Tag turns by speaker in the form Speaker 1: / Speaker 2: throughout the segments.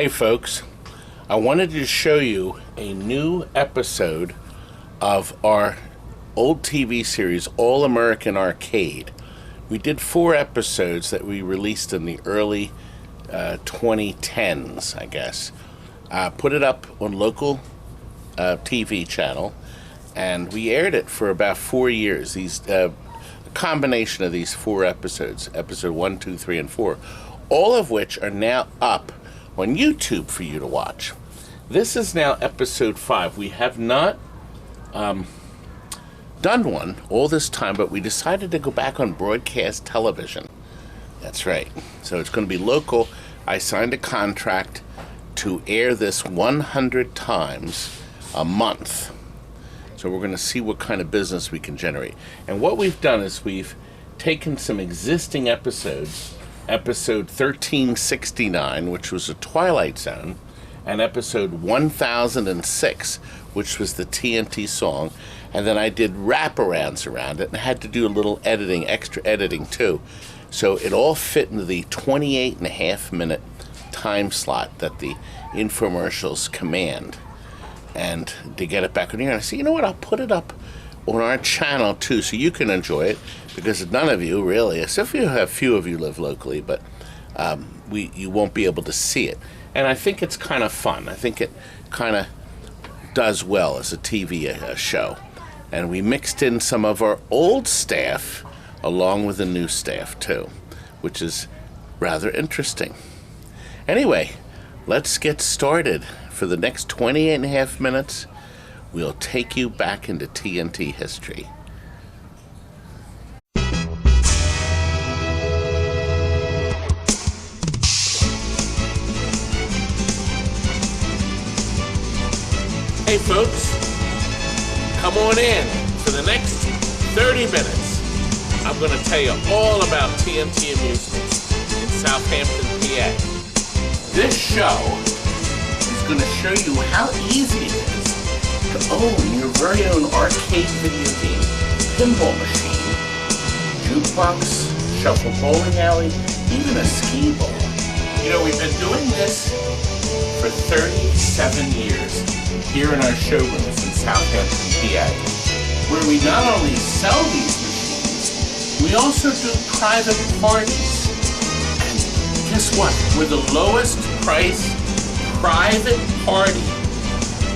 Speaker 1: Hey folks, I wanted to show you a new episode of our old TV series, All American Arcade. We did 4 episodes that we released in the early 2010s, I guess. Put it up on local TV channel, and we aired it for about 4 years. These a combination of these 4 episodes, episode 1, 2, 3, and 4, all of which are now up on YouTube for you to watch. This is now episode 5. We have not done one all this time, but we decided to go back on broadcast television. That's right. So it's going to be local. I signed a contract to air this 100 times a month. So we're going to see what kind of business we can generate. And what we've done is we've taken some existing episodes, episode 1369, which was a Twilight Zone, and episode 1006, which was the TNT song, and then I did wraparounds around it and had to do a little editing, extra editing too. So it all fit into the 28.5-minute time slot that the infomercials command. And to get it back on here, and I said, you know what, I'll put it up on our channel too, so you can enjoy it, because none of you really, except for a few of you live locally, but you won't be able to see it. And I think it's kind of fun. I think it kind of does well as a TV show. And we mixed in some of our old staff along with the new staff too, which is rather interesting. Anyway, let's get started. For the next 28.5 minutes, we'll take you back into TNT history. Hey folks, come on in. For the next 30 minutes, I'm going to tell you all about TMT Amusements in Southampton, PA. This show is going to show you how easy it is to own your very own arcade video game, pinball machine, jukebox, shuffle bowling alley, even a skee ball. You know, we've been doing this for 37 years here in our showrooms in Southampton, PA, where we not only sell these machines, we also do private parties. And guess what? We're the lowest price private party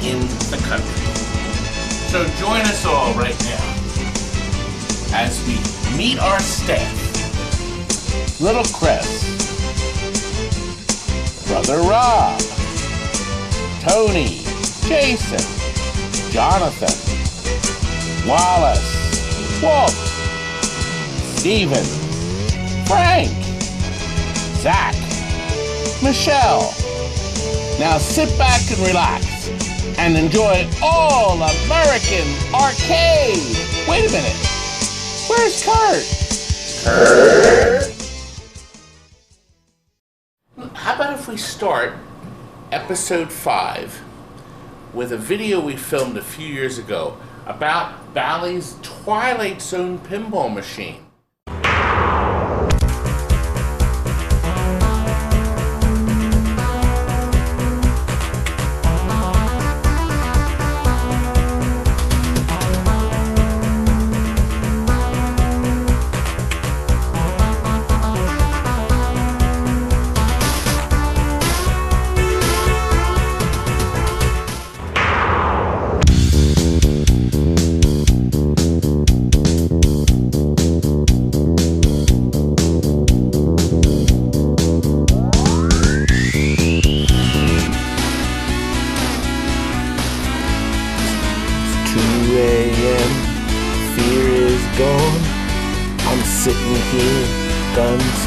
Speaker 1: in the country. So join us all right now as we meet our staff. Little Chris, Brother Rob, Tony, Jason, Jonathan, Wallace, Walt, Steven, Frank, Zach, Michelle. Now sit back and relax and enjoy All American Arcade. Wait a minute. Where's Kurt? Kurt? How about if we start episode 5 with a video we filmed a few years ago about Bally's Twilight Zone pinball machine.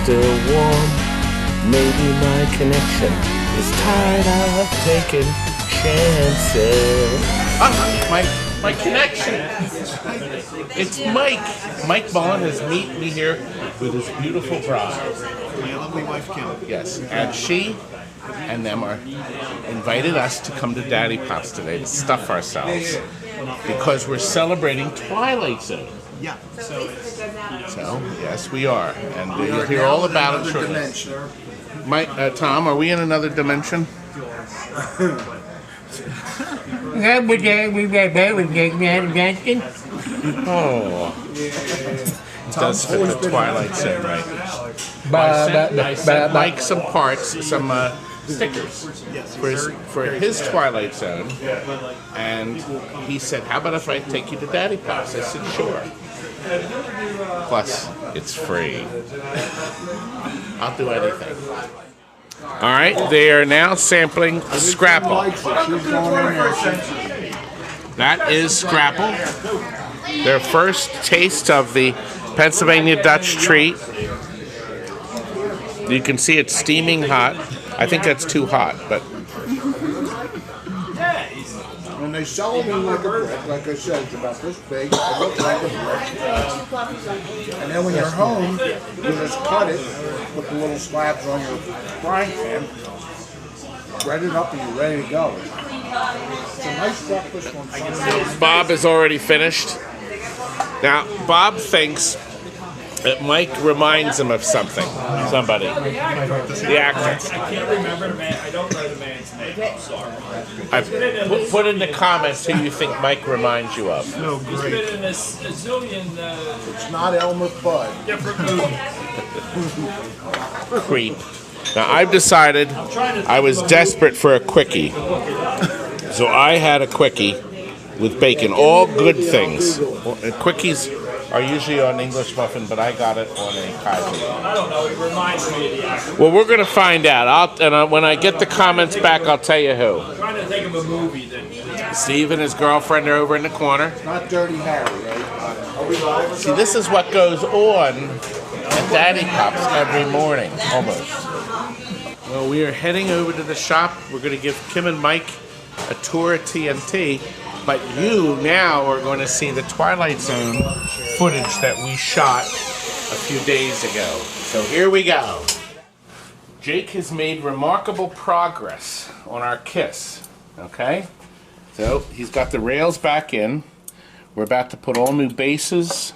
Speaker 1: Still warm. Maybe my connection is tired of taking chances. My connection. It's Mike. Mike Bond is meeting me here with his beautiful bride.
Speaker 2: My lovely wife Kim.
Speaker 1: Yes, and she and them are invited us to come to Daddy Pop's today to stuff ourselves because we're celebrating Twilight Zone.
Speaker 2: Yeah.
Speaker 1: So yes, we are, and you'll hear all about it shortly. Mike, Tom, are we in another dimension?
Speaker 2: You
Speaker 1: Oh. It does fit the Twilight Zone right. I sent Mike some parts, some stickers for his Twilight Zone, and he said, "How about if I take you to Daddy Pop's?" I said, "Sure." Plus, it's free. I'll do anything. All right, they are now sampling Scrapple. That is Scrapple. Their first taste of the Pennsylvania Dutch treat. You can see it's steaming hot. I think that's too hot, but
Speaker 3: And they sell them in like a brick, like I said, it's about this big. It looks like a brick. And then when you're home, you just cut it, put the little slabs on your frying pan, bread it up, and you're ready to go. It's a nice breakfast on Sunday.
Speaker 1: Bob is already finished. Now, Bob thinks that Mike reminds him of something. Somebody. The actor.
Speaker 4: I can't remember the man. I don't know the man's name. I'm sorry.
Speaker 1: Put in the comments who you think Mike reminds you of.
Speaker 2: No,
Speaker 4: He's
Speaker 2: great.
Speaker 4: been in a zillion
Speaker 3: It's not Elmer Fudd.
Speaker 4: different movies.
Speaker 1: Creep. Now, I've decided I was desperate for a quickie. So I had a quickie with bacon. All good things. Quickies are usually on English muffin, but I got it on a Kaiser.
Speaker 4: I don't know. It reminds me of the actor.
Speaker 1: Well, we're going to find out. When I get the comments back, I'll tell you who.
Speaker 4: I'm trying to think of a movie that.
Speaker 1: Steve and his girlfriend are over in the corner.
Speaker 3: Not Dirty Harry, right? Are we live?
Speaker 1: See, this is what goes on at Daddy Pop's every morning, almost. Well, we are heading over to the shop. We're going to give Kim and Mike a tour of TNT, but you now are going to see the Twilight Zone footage that we shot a few days ago. So here we go. Jake has made remarkable progress on our Kiss, okay? So he's got the rails back in. We're about to put all new bases,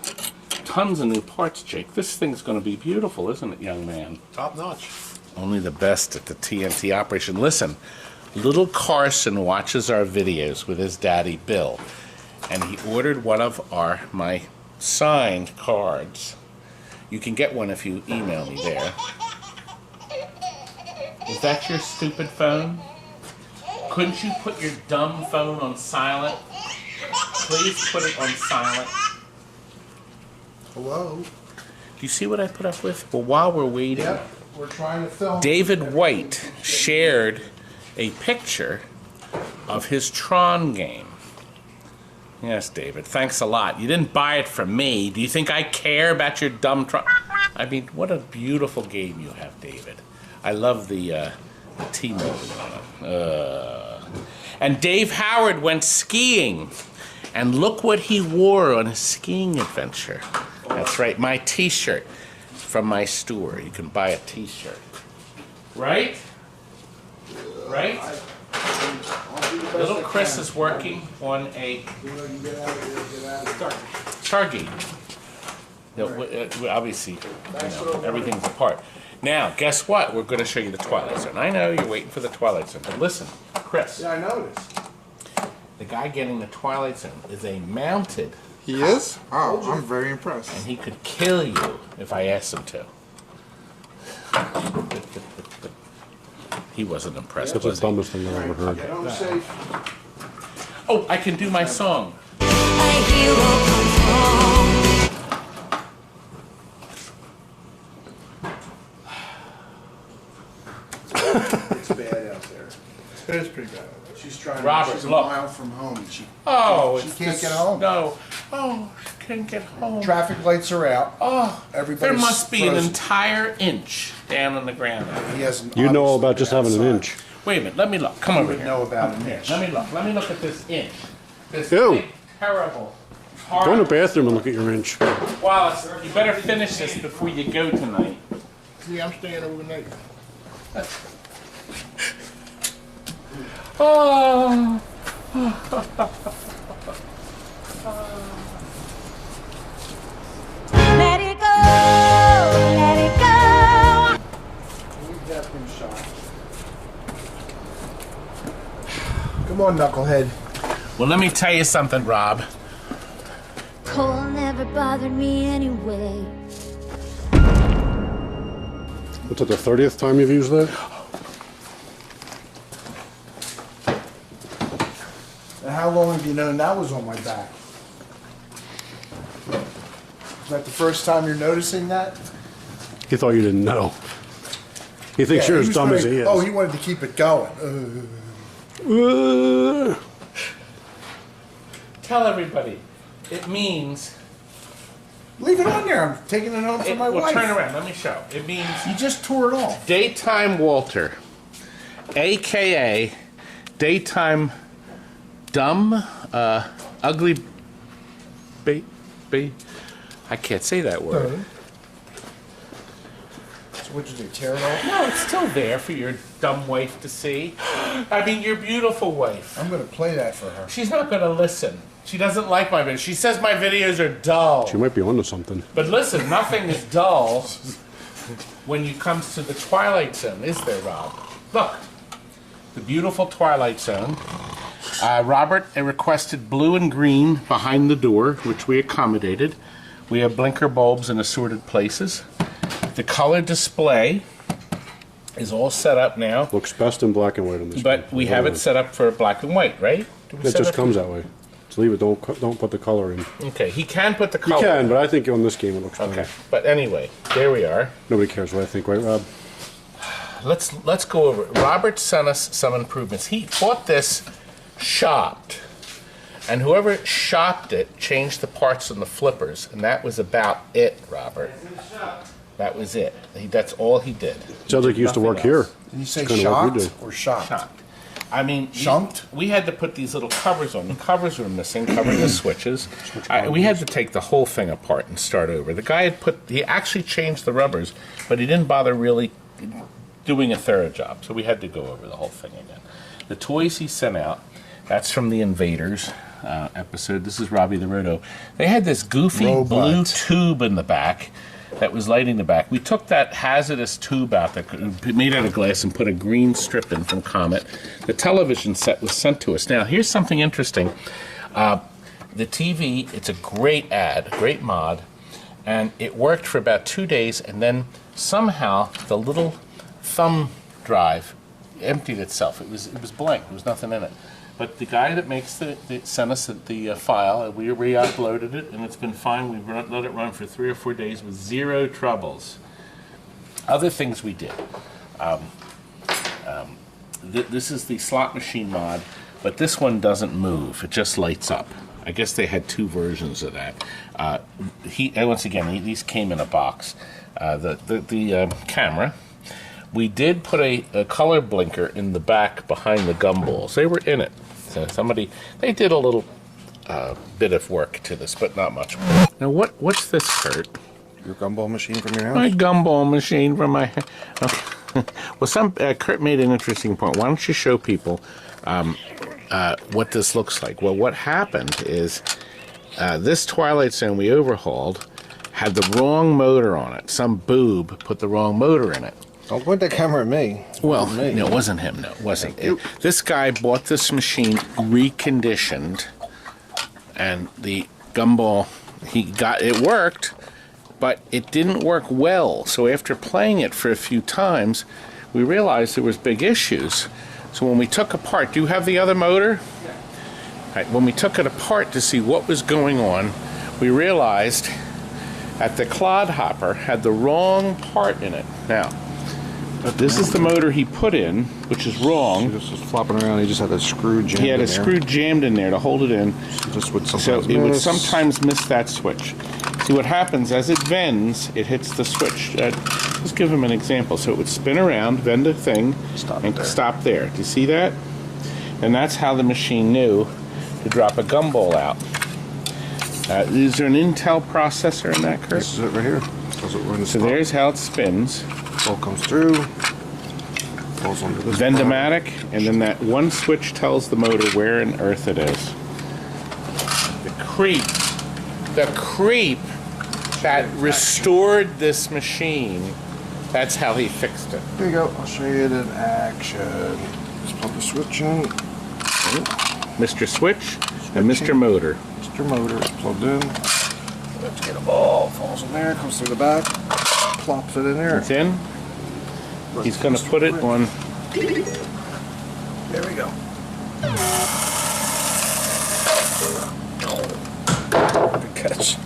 Speaker 1: tons of new parts, Jake. This thing's going to be beautiful, isn't it, young man?
Speaker 2: Top notch.
Speaker 1: Only the best at the TNT operation. Listen, little Carson watches our videos with his daddy Bill, and he ordered one of my signed cards. You can get one if you email me there. Is that your stupid phone? Couldn't you put your dumb phone on silent? Please put it on silent.
Speaker 3: Hello?
Speaker 1: Do you see what I put up with? Well, while we're waiting,
Speaker 3: Yep, we're trying to film.
Speaker 1: David White shared a picture of his Tron game. Yes, David, thanks a lot. You didn't buy it from me. Do you think I care about your dumb Tron? I mean, what a beautiful game you have, David. I love the T-mode. And Dave Howard went skiing. And look what he wore on his skiing adventure. That's right, my t-shirt from my store. You can buy a t-shirt. Right? Right? Little Chris is working on a Stargate. Obviously, everything's apart. Now, guess what? We're going to show you the Twilight Zone. I know you're waiting for the Twilight Zone, but listen, Chris.
Speaker 3: Yeah, I noticed.
Speaker 1: The guy getting the Twilight Zone is a mounted,
Speaker 3: He is? Oh, I'm very impressed.
Speaker 1: and he could kill you if I asked him to. He wasn't impressed,
Speaker 5: That's the
Speaker 1: was he?
Speaker 5: dumbest thing I've ever heard.
Speaker 3: Get home safe.
Speaker 1: Oh, I can do my song.
Speaker 3: It's bad out there.
Speaker 2: It is pretty bad.
Speaker 3: She's trying.
Speaker 1: Robert,
Speaker 3: she's a
Speaker 1: look.
Speaker 3: mile from home. And she
Speaker 1: Oh,
Speaker 3: can't get home.
Speaker 1: No. Oh, she can't get home.
Speaker 3: Traffic lights are out.
Speaker 1: Oh,
Speaker 3: Everybody's
Speaker 1: there must be an
Speaker 3: frozen.
Speaker 1: entire inch down on the ground.
Speaker 3: He hasn't.
Speaker 5: You know all about
Speaker 3: obviously
Speaker 5: just having an
Speaker 3: been
Speaker 5: inch.
Speaker 1: Wait a minute. Let me look. Come
Speaker 3: You
Speaker 1: over
Speaker 3: would
Speaker 1: here.
Speaker 3: know about an
Speaker 1: Here,
Speaker 3: inch.
Speaker 1: let me look. Let me look at this inch. This
Speaker 5: Ew.
Speaker 1: big, terrible.
Speaker 5: Go in the
Speaker 1: Horrible.
Speaker 5: bathroom and look at your inch.
Speaker 1: Wallace, you better finish this before you go tonight.
Speaker 2: Yeah, I'm staying overnight.
Speaker 1: Oh.
Speaker 6: Let it go, let it go.
Speaker 3: We've got been shot. on, knucklehead.
Speaker 1: Well, let me tell you something, Rob.
Speaker 6: Cold never bothered me anyway.
Speaker 5: What's it, the 30th time you've used that?
Speaker 3: And how long have you known that was on my back? Is that the first time you're noticing that?
Speaker 5: He thought you didn't know. He thinks
Speaker 3: Yeah,
Speaker 5: you're
Speaker 3: he
Speaker 5: as
Speaker 3: was
Speaker 5: dumb as
Speaker 3: gonna-
Speaker 5: he is.
Speaker 3: Oh, he wanted to keep it going.
Speaker 1: Tell everybody. It means...
Speaker 3: Leave it on there. I'm taking it home for my
Speaker 1: well,
Speaker 3: wife.
Speaker 1: turn around. Let me show. It means
Speaker 3: You just tore it off.
Speaker 1: Daytime Walter, a.k.a. Daytime Dumb, Ugly... I can't say that word.
Speaker 3: So what'd you do, tear it off?
Speaker 1: No, it's still there for your dumb wife to see. I mean, your beautiful wife.
Speaker 3: I'm going to play that for her.
Speaker 1: She's not going to listen. She doesn't like my videos. She says my videos are dull.
Speaker 5: She might be onto something.
Speaker 1: But listen, nothing is dull when it comes to the Twilight Zone, is there, Rob? Look, the beautiful Twilight Zone. Robert requested blue and green behind the door, which we accommodated. We have blinker bulbs in assorted places. The color display is all set up now,
Speaker 5: Looks best in black and white on this.
Speaker 1: but we have it set up for black and white, right? Do we
Speaker 5: It
Speaker 1: set
Speaker 5: just
Speaker 1: up-
Speaker 5: comes that way. So leave it. Don't put the color in.
Speaker 1: Okay, he can put the
Speaker 5: You
Speaker 1: color.
Speaker 5: can, but I think on this game it looks better.
Speaker 1: Okay, but anyway, there we are.
Speaker 5: Nobody cares what I think, right, Rob?
Speaker 1: Let's go over it. Robert sent us some improvements. He bought this shopped, and whoever shopped it changed the parts on the flippers, and that was about it, Robert. That was it. That's all he did.
Speaker 5: Sounds like you used to work
Speaker 1: Nothing
Speaker 5: here.
Speaker 1: else.
Speaker 3: Did you say
Speaker 5: It's kinda what we
Speaker 3: shocked
Speaker 5: do.
Speaker 3: or shocked?
Speaker 1: Shocked. I mean,
Speaker 3: Shunked?
Speaker 1: we had to put these little covers on. The covers were missing, covering the switches. We had to take the whole thing apart and start over. The guy he actually changed the rubbers, but he didn't bother really doing a thorough job, so we had to go over the whole thing again. The toys he sent out, that's from the Invaders episode. This is Robbie the Roto. They had this goofy
Speaker 3: Robot.
Speaker 1: blue tube in the back that was lighting the back. We took that hazardous tube out that made out of glass and put a green strip in from Comet. The television set was sent to us. Now, here's something interesting. The TV, it's a great ad, a great mod, and it worked for about 2 days, and then somehow the little thumb drive emptied itself. It was blank. There was nothing in it. But the guy that makes sent us the file, and we re-uploaded it, and it's been fine. We've let it run for 3 or 4 days with zero troubles. Other things we did. This is the slot machine mod, but this one doesn't move. It just lights up. I guess they had 2 versions of that. Once again, these came in a box. The camera. We did put a color blinker in the back behind the gumballs. They were in it. So they did a little bit of work to this, but not much. Now, what's this, Kurt?
Speaker 7: Your gumball machine from your house?
Speaker 1: My gumball machine from my... Okay. Well, Kurt made an interesting point. Why don't you show people what this looks like? Well, what happened is this Twilight Zone we overhauled had the wrong motor on it. Some boob put the wrong motor in it.
Speaker 7: Don't point that camera at me.
Speaker 1: Well, no, it wasn't him. No, it wasn't. This guy bought this machine reconditioned, and the gumball it worked, but it didn't work well. So after playing it for a few times, we realized there was big issues. So when we took apart, do you have the other motor? Right, when we took it apart to see what was going on, we realized that the clodhopper had the wrong part in it. Now, this is the motor he put in, which is wrong.
Speaker 7: This was flopping around. He just had a screw jammed
Speaker 1: He had
Speaker 7: in
Speaker 1: a
Speaker 7: there.
Speaker 1: screw jammed in there to hold it in,
Speaker 7: This would
Speaker 1: so
Speaker 7: sometimes
Speaker 1: it would
Speaker 7: miss.
Speaker 1: sometimes miss that switch. See what happens as it vends, it hits the switch. Let's give him an example. So it would spin around, vend a thing, and stop there. Do you see that? And that's how the machine knew to drop a gumball out. Is there an Intel processor in that, Kurt?
Speaker 7: This is it right here. Tells it when to
Speaker 1: So
Speaker 7: stop.
Speaker 1: there's how it spins.
Speaker 7: Ball comes through. Falls onto this.
Speaker 1: Vendomatic, and then that one switch tells the motor where on earth it is. The creep that restored this machine, that's how he fixed it.
Speaker 7: There you go. I'll show you it in action. Just put the switch in.
Speaker 1: Mr. Switch and Mr. Motor.
Speaker 7: Mr. Motor is plugged in. Let's get a ball. Falls in there, comes through the back, plops it in there.
Speaker 1: It's in. He's going to put it on.
Speaker 7: There we go. Good catch.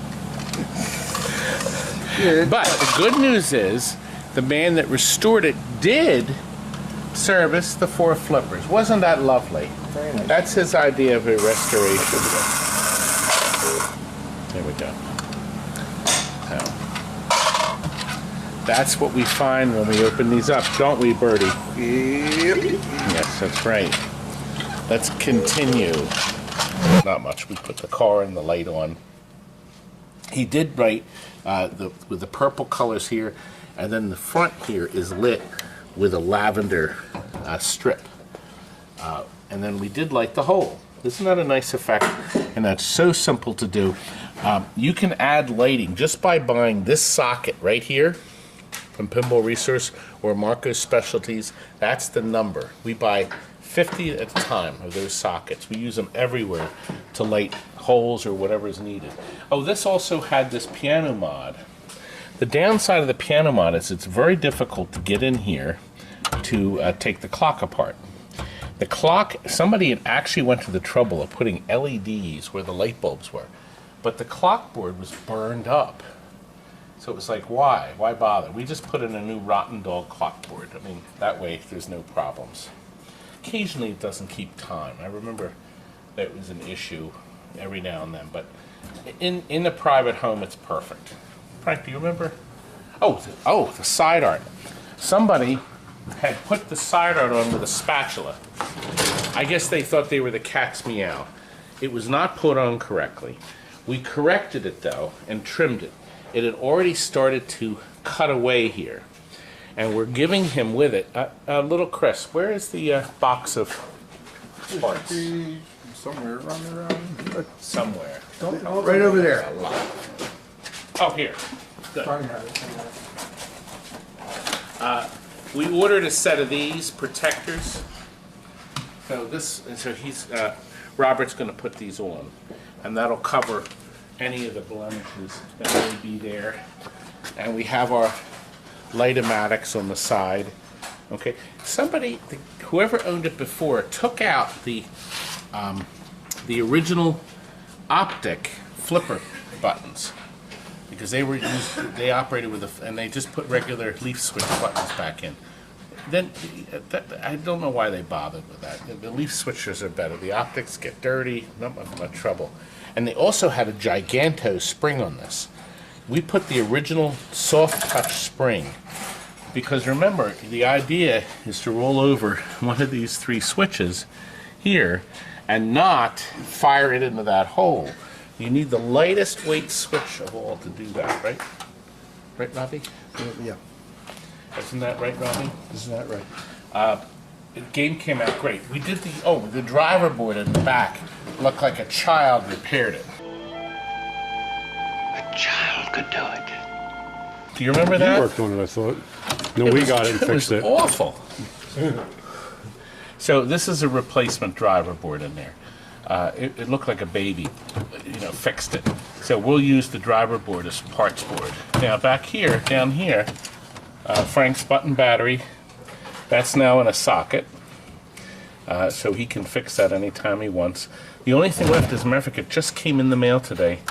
Speaker 1: But the good news is, the man that restored it did service the 4 flippers. Wasn't that lovely?
Speaker 7: Very nice.
Speaker 1: That's his idea of a restoration. There we go. So, that's what we find when we open these up, don't we, Bertie?
Speaker 7: Yep.
Speaker 1: Yes, that's right. Let's continue. Not much. We put the car and the light on. He did write with the purple colors here, and then the front here is lit with a lavender strip. And then we did light the hole. Isn't that a nice effect? And that's so simple to do. You can add lighting just by buying this socket right here from Pinball Resource or Marco's Specialties. That's the number. We buy 50 at a time of those sockets. We use them everywhere to light holes or whatever is needed. Oh, this also had this piano mod. The downside of the piano mod is it's very difficult to get in here to take the clock apart. The clock, somebody had actually went to the trouble of putting LEDs where the light bulbs were, but the clock board was burned up. So it was like, why? Why bother? We just put in a new rotten dog clock board. I mean, that way there's no problems. Occasionally it doesn't keep time. I remember that was an issue every now and then, but in the private home it's perfect. Frank, do you remember? Oh, the side art. Somebody had put the side art on with a spatula. I guess they thought they were the cat's meow. It was not put on correctly. We corrected it though and trimmed it. It had already started to cut away here. And we're giving him with it a little crisp. Where is the box of parts?
Speaker 3: Somewhere around.
Speaker 1: Somewhere.
Speaker 3: Right over there.
Speaker 1: Oh, here. Good. We ordered a set of these protectors. So Robert's going to put these on, and that'll cover any of the blemishes that may be there. And we have our light-o-matics on the side. Okay, whoever owned it before, took out the original optic flipper buttons because they operated with and they just put regular leaf switch buttons back in. Then I don't know why they bothered with that. The leaf switchers are better. The optics get dirty, not much trouble. And they also had a giganto spring on this. We put the original soft touch spring because remember, the idea is to roll over one of these 3 switches here and not fire it into that hole. You need the lightest weight switch of all to do that, right? Right, Robbie?
Speaker 3: Yeah.
Speaker 1: Isn't that right, Robbie?
Speaker 3: Isn't that right?
Speaker 1: The game came out great. We did the driver board in the back looked like a child repaired it.
Speaker 8: A child could do it.
Speaker 1: Do you remember that?
Speaker 5: You worked on it, I thought. No, we got it and fixed it.
Speaker 1: It was awful. So this is a replacement driver board in there. It looked like a baby, fixed it. So we'll use the driver board as parts board. Now back here, down here, Frank's button battery, that's now in a socket. So he can fix that anytime he wants. The only thing left, as a matter of fact, it just came in the mail today.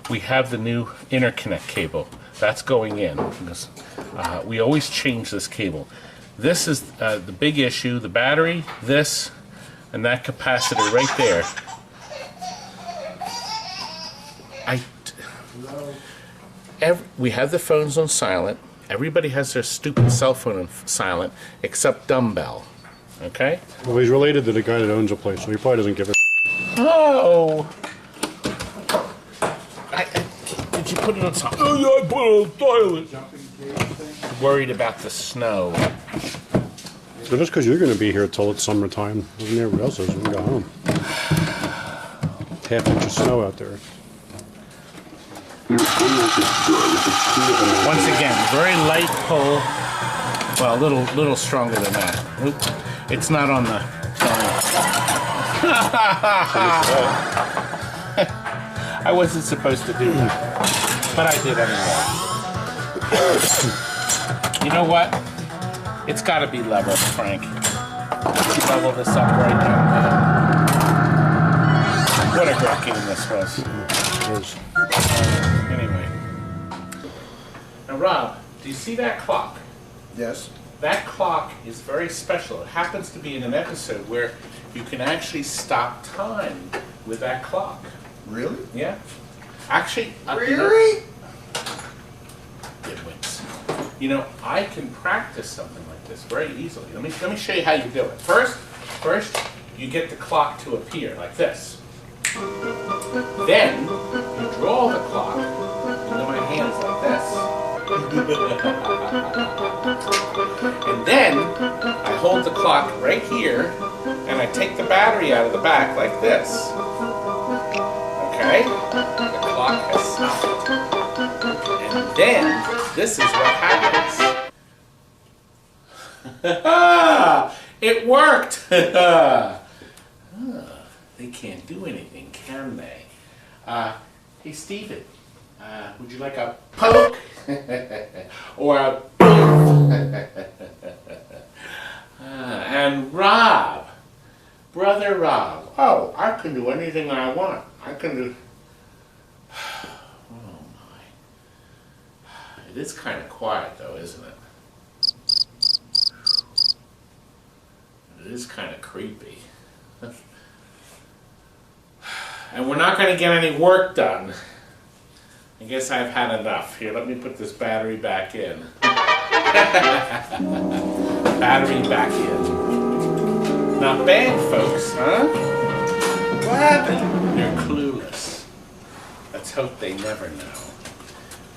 Speaker 1: We have the new interconnect cable. That's going in. Because, we always change this cable. This is the big issue. The battery, this, and that capacitor right there. We have the phones on silent. Everybody has their stupid cell phone on silent, except Dumbbell. Okay?
Speaker 5: Well, he's related to the guy that owns a place, so he probably doesn't give a
Speaker 1: Oh! Did you put it on silent? Oh, yeah, I put it on silent. Worried about the snow.
Speaker 5: So just because you're going to be here till it's summertime, doesn't everybody else is, we can go home. Half-inch of snow out there.
Speaker 1: Once again, very light pull. Well, a little stronger than that. Oop. It's not on the phone. I wasn't supposed to do that, but I did anyway. You know what? It's got to be level, Frank. Let's level this up right now. What a great game this was. Anyway. Now, Rob, do you see that clock?
Speaker 3: Yes.
Speaker 1: That clock is very special. It happens to be in an episode where you can actually stop time with that clock.
Speaker 3: Really?
Speaker 1: Yeah. Actually,
Speaker 3: Really?
Speaker 1: Dimwits. You know, I can practice something like this very easily. Let me show you how you do it. First, you get the clock to appear like this. Then you draw the clock into my hands like this. And then I hold the clock right here and I take the battery out of the back like this. Okay? The clock has stopped. And then this is what happens. It worked! They can't do anything, can they? Hey, Steven, would you like a poke? Or a boom? And Rob, brother Rob, oh, I can do anything I want. I can do... Oh my. It is kind of quiet though, isn't it? It is kind of creepy. And we're not going to get any work done. I guess I've had enough. Here, let me put this battery back in. Battery back in. Not bad, folks, huh? What happened? They're clueless. Let's hope they never know.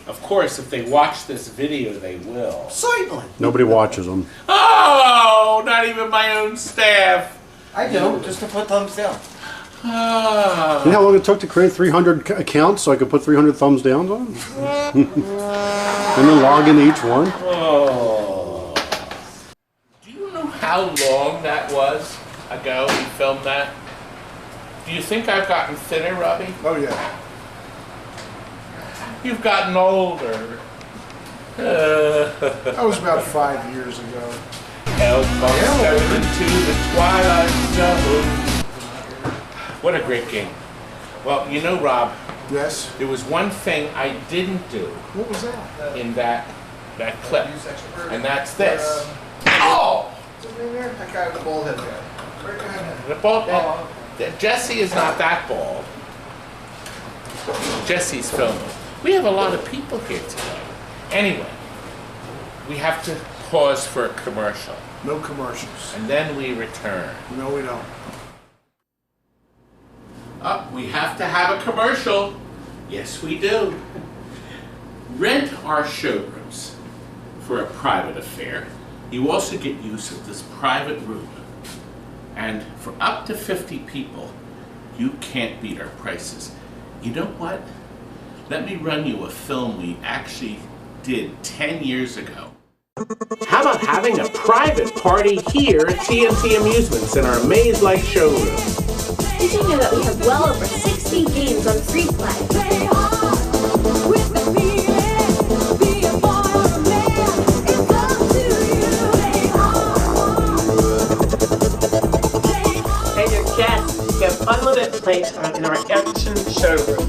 Speaker 1: Of course, if they watch this video, they will.
Speaker 3: Certainly.
Speaker 5: Nobody watches them.
Speaker 1: Oh, not even my own staff.
Speaker 9: I do, just to put thumbs down.
Speaker 5: You know how long it took to create 300 accounts so I could put 300 thumbs downs on them? And then log into each one?
Speaker 1: Oh. Do you know how long that was ago we filmed that? Do you think I've gotten thinner, Robbie?
Speaker 3: Oh, yeah.
Speaker 1: You've gotten older.
Speaker 3: That was about 5 years ago.
Speaker 1: Welcome to the Twilight Zone. What a great game. Well, you know, Rob,
Speaker 3: Yes.
Speaker 1: there was one thing I didn't do
Speaker 3: What was that?
Speaker 1: in that clip, and that's this. Oh!
Speaker 3: That guy with the bald head guy.
Speaker 1: The bald, Jesse is not that bald. Jesse's filming. We have a lot of people here today. Anyway, we have to pause for a commercial,
Speaker 3: No commercials.
Speaker 1: and then we return.
Speaker 3: No, we don't.
Speaker 1: We have to have a commercial. Yes, we do. Rent our showrooms for a private affair. You also get use of this private room. And for up to 50 people, you can't beat our prices. You know what? Let me run you a film we actually did 10 years ago. How about having a private party here at TMT Amusements in our maze-like showroom?
Speaker 6: Did you know that we have well over 60 games on free play?
Speaker 10: And your guests get unlimited playtime in our action showroom.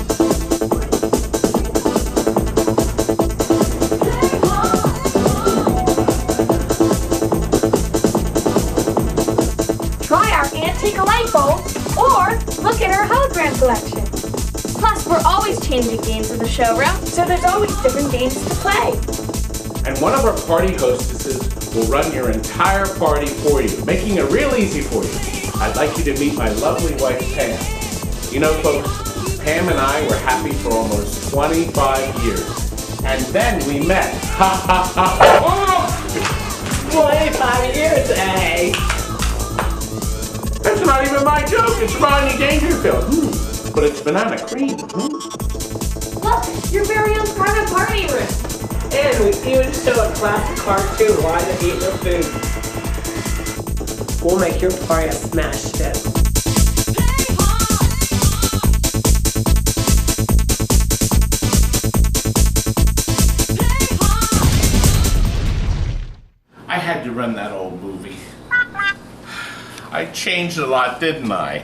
Speaker 6: Try our antique light bulb or look at our hologram collection. Plus, we're always changing games in the showroom, so there's always different games to play.
Speaker 1: And one of our party hostesses will run your entire party for you, making it real easy for you. I'd like you to meet my lovely wife, Pam. You know, folks, Pam and I were happy for almost 25 years. And then we met. Ha ha ha ha!
Speaker 10: 25 years, eh?
Speaker 1: That's not even my joke, it's Rodney Dangerfield. But it's banana cream.
Speaker 6: Look, your very own private party room.
Speaker 10: And we even show a classic cartoon while you eat your food. We'll make your party a smash hit.
Speaker 1: I changed a lot, didn't I?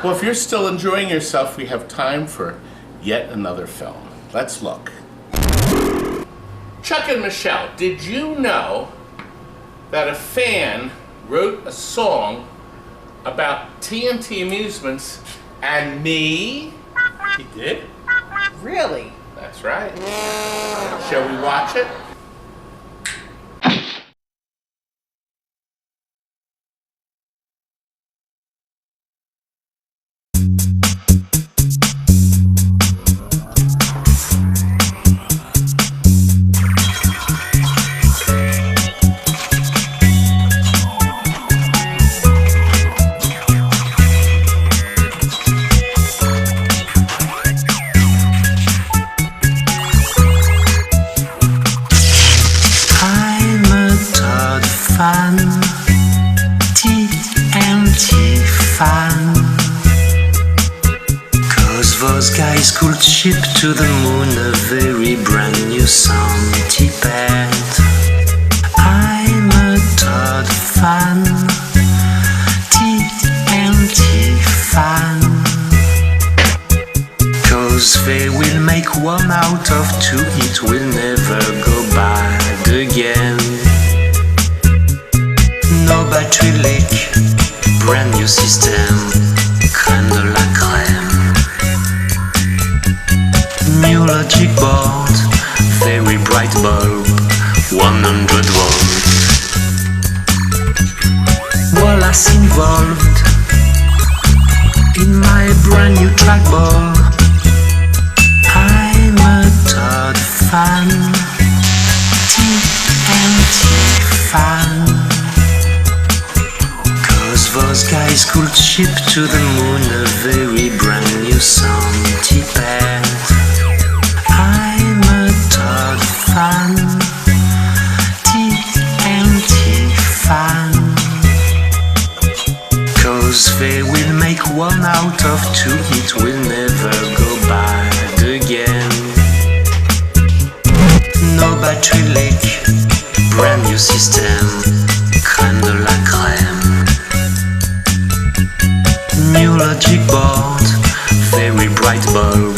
Speaker 1: Well, if you're still enjoying yourself, we have time for yet another film. Let's look. Chuck and Michelle, did you know that a fan wrote a song about TNT Amusements and me? He did?
Speaker 9: Really?
Speaker 1: That's right. Shall we watch it?
Speaker 11: TNT fan. Cause those guys could ship to the moon a very brand new centipede. I'm a Todd fan. TNT fan. Cause they will make one out of two, it will never go bad again. No battery leak, brand new system, crème de la crème. New logic board, very bright bulb, 100 volt. Wallace involved in my brand new trackball. I'm a Todd fan, TNT fan. Those guys could ship to the moon a very brand new centipede. I'm a Todd fan, TNT fan. Cause they will make one out of two, it will never go bad again. No battery leak, brand new system, crème de la crème. New logic board, very bright bulb,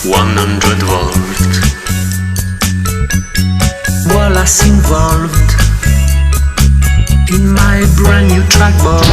Speaker 11: 100 volt. Wallace involved in my brand new trackball.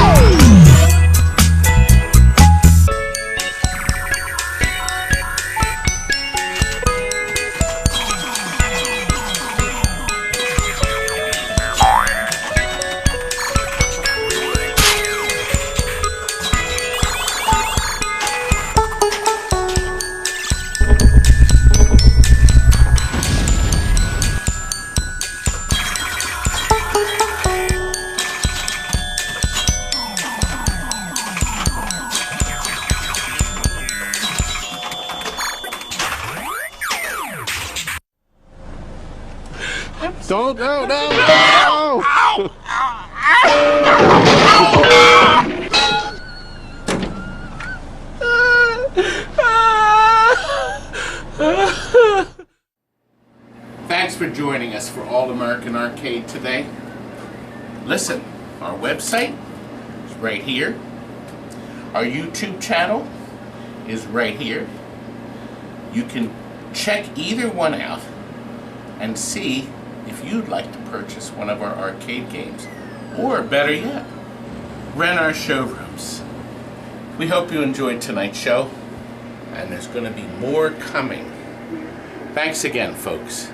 Speaker 5: Don't, no!
Speaker 1: Thanks for joining us for All American Arcade today. Listen, our website is right here. Our YouTube channel is right here. You can check either one out and see if you'd like to purchase one of our arcade games, or better yet, rent our showrooms. We hope you enjoyed tonight's show, and there's going to be more coming. Thanks again, folks.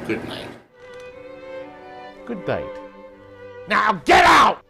Speaker 1: Good night.
Speaker 12: Good night. Now get out!